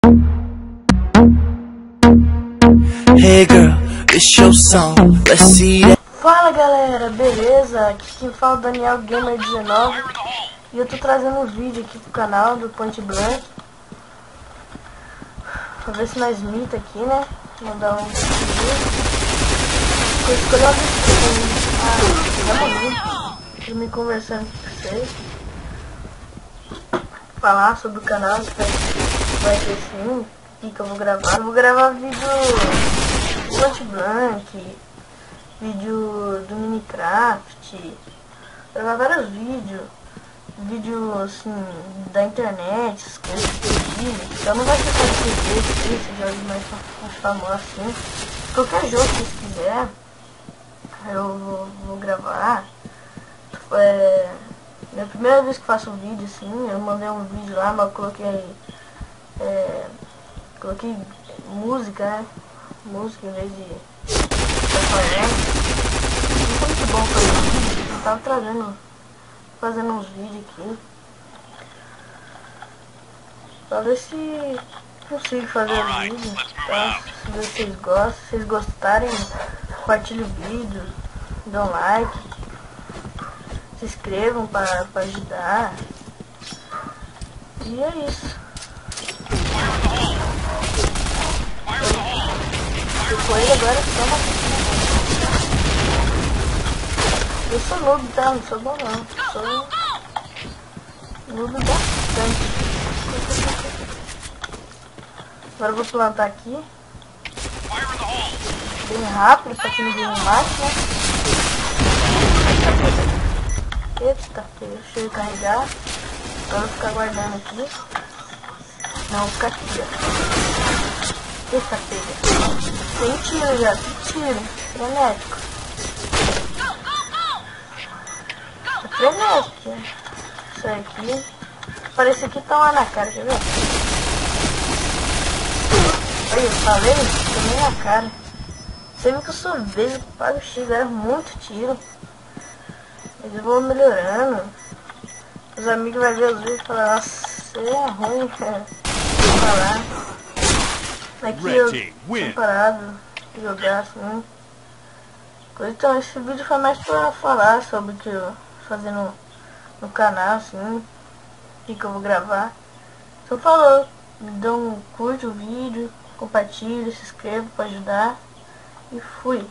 Hey girl, it's your song. Let's see that. Fala galera, beleza? Aqui quem fala é o Daniel Gamer 19 e eu tô trazendo um vídeo aqui pro canal do Point Blank pra ver se nós mita aqui, né? Mandar um vídeo. Eu escolhi uma já morri. Eu me conversando com vocês, falar sobre o canal, que vai ter sim, o que eu vou gravar. Eu vou gravar vídeo do Point Blank, vídeo do Minecraft, gravar vários vídeos assim da internet, essas coisas perdidas. Então não vai ser só de TV, esses jogos mais famosos assim. Qualquer jogo que vocês quiserem, eu vou gravar. Minha primeira vez que faço um vídeo assim, eu mandei um vídeo lá, mas eu coloquei música, né? Música em vez de falando. Não foi muito bom fazer vídeo. Eu tava fazendo uns vídeos aqui pra ver se consigo fazer o vídeo, tá? Se vocês gostam, se vocês gostarem, compartilhem o vídeo, dão like, se inscrevam para ajudar. E é isso. Com ele agora só uma... Eu sou noob, tá? Não sou bom não. Sou noob bastante. Agora eu vou plantar aqui. Bem rápido, pra que ninguém me mate, né? Eita, deixa eu carregar. Agora eu vou ficar guardando aqui. Não, vou ficar aqui, ó. Eita, pega. Tem tiro já, tem tiro. Frenético. É frenético. Isso aqui. Parece que tá lá na cara, quer ver? Aí, eu falei, tomei na cara. Você viu que eu sou beijo, pago X, era muito tiro. Mas eu vou melhorando. Os amigos vão ver os vídeos e falar, nossa, você é ruim, cara. Vou falar. Aqui eu tinha parado de jogar assim. Então esse vídeo foi mais pra falar sobre o que eu vou fazer no canal, assim, o que eu vou gravar. Então falou, curte o vídeo, compartilha, se inscreva pra ajudar e fui.